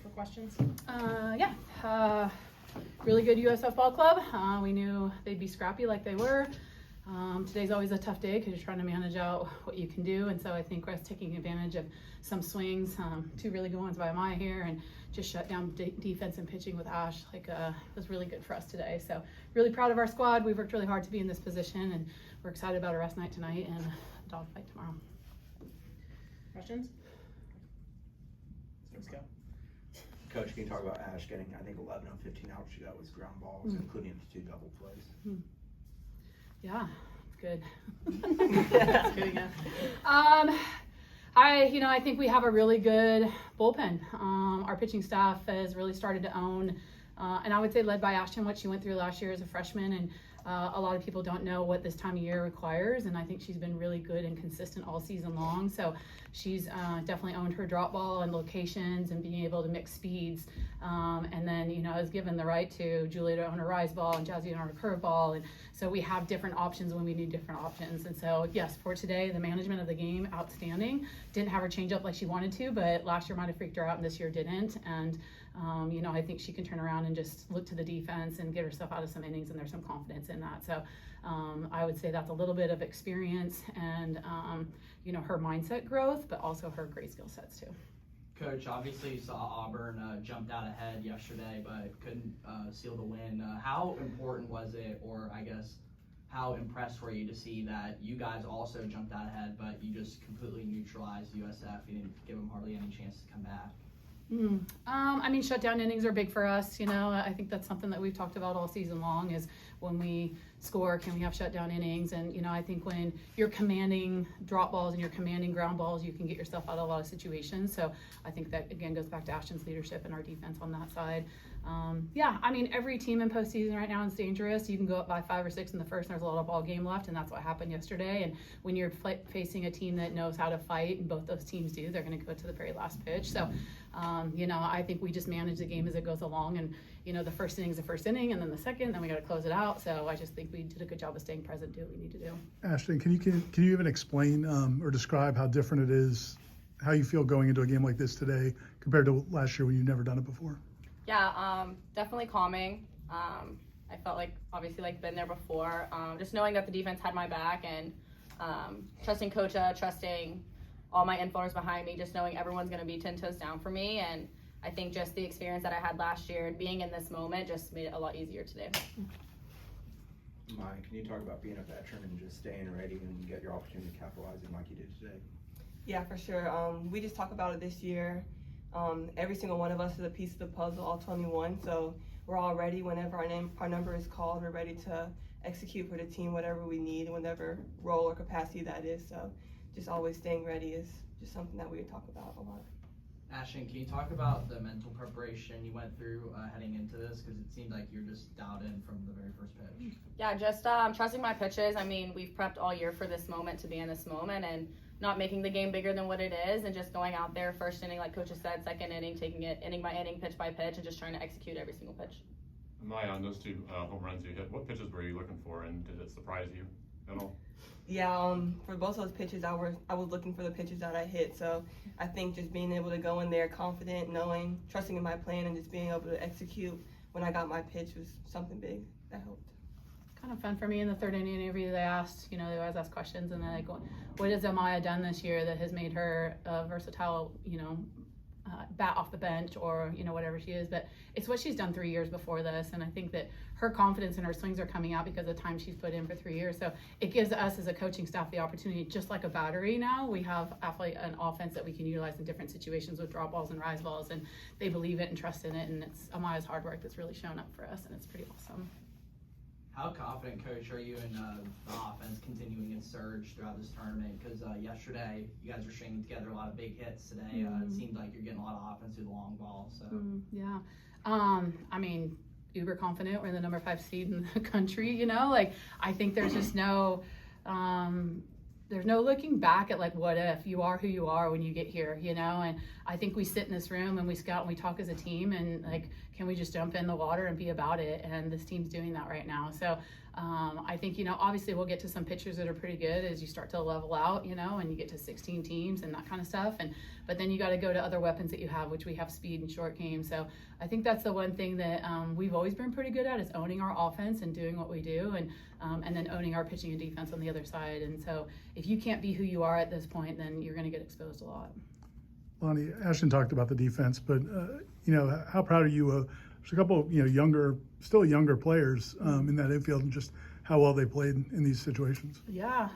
for questions? Really good USF ball club. We knew they'd be scrappy like they were. Today's always a tough day because you're trying to manage out what you can do, and so I think we're taking advantage of some swings, two really good ones by Amaya here, and just shut down defense and pitching with Ash. It was really good for us today. So really proud of our squad. We've worked really hard to be in this position, and we're excited about a rest night tonight and a dog fight tomorrow. Questions? Let's go. Coach, can you talk about Ash getting, I think, 11 of 15 outs she got was ground balls, including 2 double plays? Yeah, good. That's good, yeah. I think we have a really good bullpen. Our pitching staff has really started to own, and I would say led by Ashton, what she went through last year as a freshman, and a lot of people don't know what this time of year requires, and I think she's been really good and consistent all season long. So she's definitely owned her drop ball and locations and being able to mix speeds. And then, is given the right to Julia to own her rise ball and Jazzy to own her curve ball. And so we have different options when we need different options. And so, yes, for today, the management of the game, outstanding. Didn't have her change up like she wanted to, but last year might have freaked her out and this year didn't. And, I think she can turn around and just look to the defense and get herself out of some innings, and there's some confidence in that. So I would say that's a little bit of experience and, her mindset growth, but also her great skill sets too. Coach, obviously you saw Auburn jumped out ahead yesterday, but couldn't seal the win. How important was it, or I guess how impressed were you to see that you guys also jumped out ahead, but you just completely neutralized USF? You didn't give them hardly any chance to come back. Shutdown innings are big for us. I think that's something that we've talked about all season long is when we score, can we have shutdown innings? And, I think when you're commanding drop balls and you're commanding ground balls, you can get yourself out of a lot of situations. So I think that, again, goes back to Ashton's leadership and our defense on that side. Every team in postseason right now is dangerous. You can go up by 5 or 6 in the first, and there's a lot of ball game left, and that's what happened yesterday. And when you're facing a team that knows how to fight, and both those teams do, they're going to go to the very last pitch. So, I think we just manage the game as it goes along, and, the first inning is the first inning, and then the second, then we got to close it out. So I just think we did a good job of staying present, do what we need to do. Ashton, can you even explain or describe how different it is, how you feel going into a game like this today compared to last year when you've never done it before? Yeah, definitely calming. I felt obviously been there before. Just knowing that the defense had my back, and trusting Kocha, trusting all my infielders behind me, just knowing everyone's going to be 10 toes down for me. And I think just the experience that I had last year and being in this moment just made it a lot easier today. Mike, can you talk about being a veteran and just staying ready when you get your opportunity to capitalize like you did today? Yeah, for sure. We just talk about it this year. Every single one of us is a piece of the puzzle, all 21. So we're all ready whenever our number is called. We're ready to execute for the team, whatever we need, whatever role or capacity that is. So just always staying ready is just something that we talk about a lot. Ashton, can you talk about the mental preparation you went through heading into this? Because it seemed like you're just dialed in from the very first pitch. Yeah, just trusting my pitches. We've prepped all year for this moment, to be in this moment, and not making the game bigger than what it is, and just going out there first inning, like Coach has said, second inning, taking it inning by inning, pitch by pitch, and just trying to execute every single pitch. Amaya, on those 2 home runs you hit, what pitches were you looking for, and did it surprise you at all? Yeah, for both those pitches, I was looking for the pitches that I hit. So I think just being able to go in there confident, knowing, trusting in my plan, and just being able to execute when I got my pitch was something big that helped. Kind of fun for me in the third inning interview. They asked, they always ask questions, and they're what has Amaya done this year that has made her a versatile, bat off the bench, or whatever she is. But it's what she's done 3 years before this, and I think that her confidence and her swings are coming out because of the time she's put in for 3 years. So it gives us as a coaching staff the opportunity, just like a battery now, we have an offense that we can utilize in different situations with drop balls and rise balls, and they believe it and trust in it, and it's Amaya's hard work that's really shown up for us, and it's pretty awesome. How confident, Coach, are you in the offense continuing its surge throughout this tournament? Because yesterday, you guys were stringing together a lot of big hits. Today, it seemed like you're getting a lot of offense through the long ball. So yeah, uber confident. We're the number 5 seed in the country. I think there's just no looking back at what if. You are who you are when you get here, and I think we sit in this room and we scout and we talk as a team, and like, can we just jump in the water and be about it? And this team's doing that right now. So I think, you know, obviously we'll get to some pitchers that are pretty good as you start to level out, you know, and you get to 16 teams and that kind of stuff. But then you got to go to other weapons that you have, which we have speed and short game. So I think that's the one thing that we've always been pretty good at, is owning our offense and doing what we do, and then owning our pitching and defense on the other side. And so if you can't be who you are at this point, then you're going to get exposed a lot. Lonnie, Ashton talked about the defense, but you know, how proud are you of there's a couple of, you know, still younger players in that infield, and just how well they played in these situations? Yeah.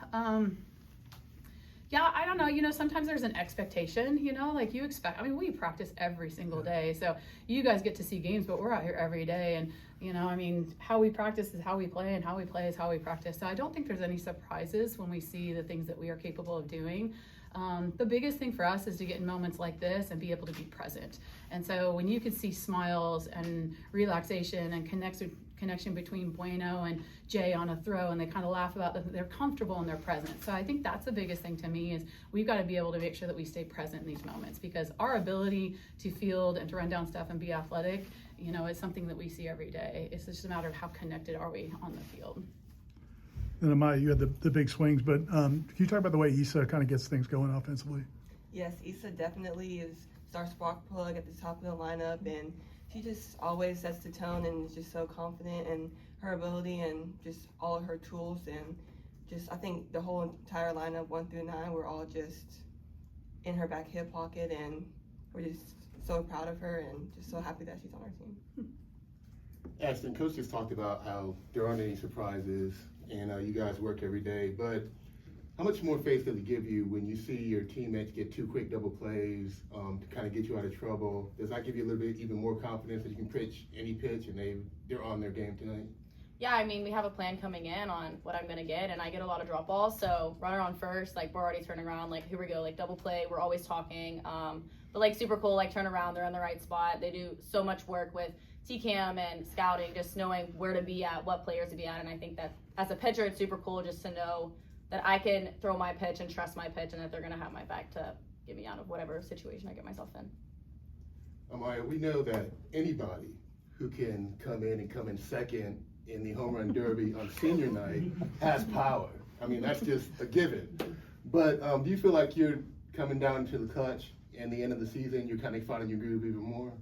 Yeah, I don't know. You know, sometimes there's an expectation, you know, like you expect. I mean, we practice every single day. So you guys get to see games, but we're out here every day. And, you know, I mean, how we practice is how we play, and how we play is how we practice. So I don't think there's any surprises when we see the things that we are capable of doing. The biggest thing for us is to get in moments like this and be able to be present. And so when you can see smiles and relaxation and connection between Bueno and Jay on a throw, and they kind of laugh about that, they're comfortable and they're present. So I think that's the biggest thing to me, is we've got to be able to make sure that we stay present in these moments, because our ability to field and to run down stuff and be athletic, you know, is something that we see every day. It's just a matter of how connected are we on the field. And Amaya, you had the big swings, but can you talk about the way Issa kind of gets things going offensively? Yes, Issa definitely is our spark plug at the top of the lineup, and she just always sets the tone and is just so confident in her ability and just all of her tools. And just, I think the whole entire lineup 1 through 9, we're all just in her back hip pocket, and we're just so proud of her and just so happy that she's on our team. Ashton, Coach just talked about how there aren't any surprises, and you guys work every day, but how much more faith does it give you when you see your teammates get 2 quick double plays to kind of get you out of trouble? Does that give you a little bit even more confidence that you can pitch any pitch and they're on their game tonight? Yeah, I mean, we have a plan coming in on what I'm going to get, and I get a lot of drop balls, so runner on first, like, we're already turning around, like, here we go, like, double play, we're always talking, but, like, super cool, like, turn around, they're in the right spot. They do so much work with TCAM and scouting, just knowing where to be at, what players to be at, and I think that as a pitcher, it's super cool just to know that I can throw my pitch and trust my pitch, and that they're going to have my back to get me out of whatever situation I get myself in. Amaya, we know that anybody who can come in second in the home run derby on senior night has power. I mean, that's just a given. But do you feel like you're coming down to the clutch and the end of the season, you're kind of finding your groove even more?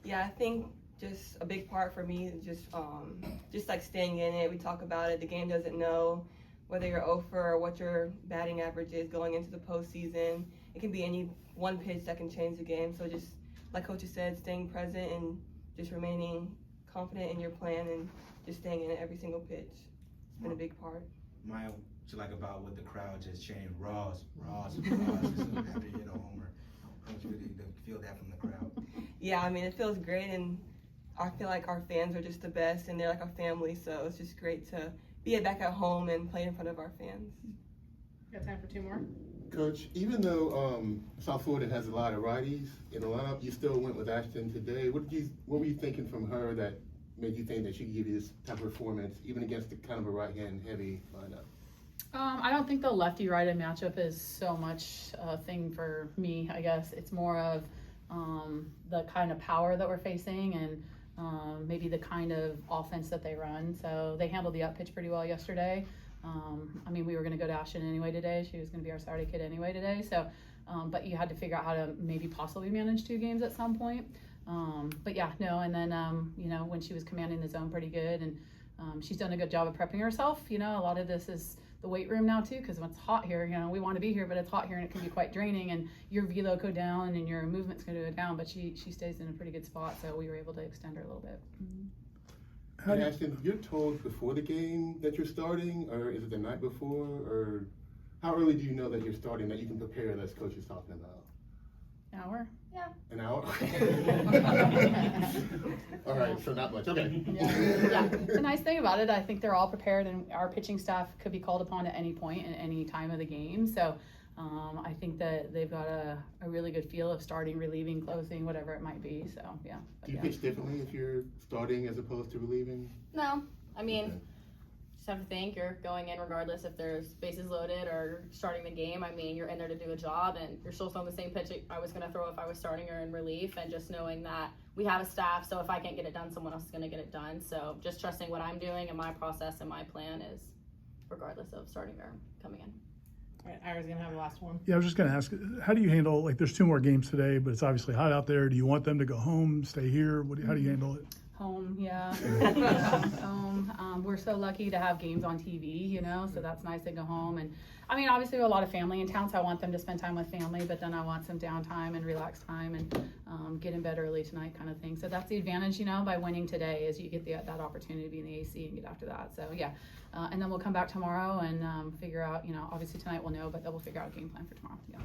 Yeah, I think just a big part for me is just like staying in it. We talk about it. The game doesn't know whether you're 0 for or what your batting average is going into the postseason. It can be any one pitch that can change the game. So just like Coach said, staying present and just remaining confident in your plan and just staying in it every single pitch. It's been a big part. Maya, what you like about what the crowd just chanting, Ross, Ross, Ross, after you hit a homer? How would you feel that from the crowd? Yeah, I mean, it feels great, and I feel like our fans are just the best, and they're like our family, so it's just great to be back at home and play in front of our fans. Got time for 2 more? Coach, even though South Florida has a lot of righties in the lineup, you still went with Ashton today. What were you thinking from her that made you think that she could give you this type of performance, even against the kind of a right-hand heavy lineup? I don't think the lefty-righted matchup is so much a thing for me, I guess. It's more of the kind of power that we're facing, and maybe the kind of offense that they run. So they handled the up pitch pretty well yesterday. I mean, we were going to go to Ashton anyway today. She was going to be our Saturday kid anyway today. So, but you had to figure out how to maybe possibly manage 2 games at some point. But yeah, no. And then, you know, when she was commanding the zone pretty good, and she's done a good job of prepping herself. You know, a lot of this is the weight room now too, because when it's hot here, you know, we want to be here, but it's hot here and it can be quite draining, and your velo go down and your movement's going to go down, but she stays in a pretty good spot, so we were able to extend her a little bit. And Ashton, you're told before the game that you're starting, or is it the night before, or how early do you know that you're starting, that you can prepare, as Coach is talking about? An hour? Yeah. An hour? All right, so not much, okay. Yeah. The nice thing about it, I think they're all prepared, and our pitching staff could be called upon at any point in any time of the game. So I think that they've got a really good feel of starting, relieving, closing, whatever it might be. So yeah. Do you pitch differently if you're starting as opposed to relieving? No, I mean, just have to think you're going in regardless if there's bases loaded or starting the game. I mean, you're in there to do a job, and you're still throwing the same pitch I was going to throw if I was starting or in relief, and just knowing that we have a staff, so if I can't get it done, someone else is going to get it done. So just trusting what I'm doing and my process and my plan is regardless of starting or coming in. All right, Ira's gonna have the last one. Yeah, I was just going to ask, how do you handle, like, there's 2 more games today, but it's obviously hot out there. Do you want them to go home, stay here? How do you handle it? Home, yeah. Home. We're so lucky to have games on TV, you know, so that's nice to go home. And I mean, obviously, we have a lot of family in town, so I want them to spend time with family, but then I want some downtime and relax time and get in bed early tonight kind of thing. So that's the advantage, you know, by winning today is you get that opportunity to be in the AC and get after that. So yeah, and then we'll come back tomorrow and figure out, you know, obviously tonight we'll know, but then we'll figure out a game plan for tomorrow. Yeah.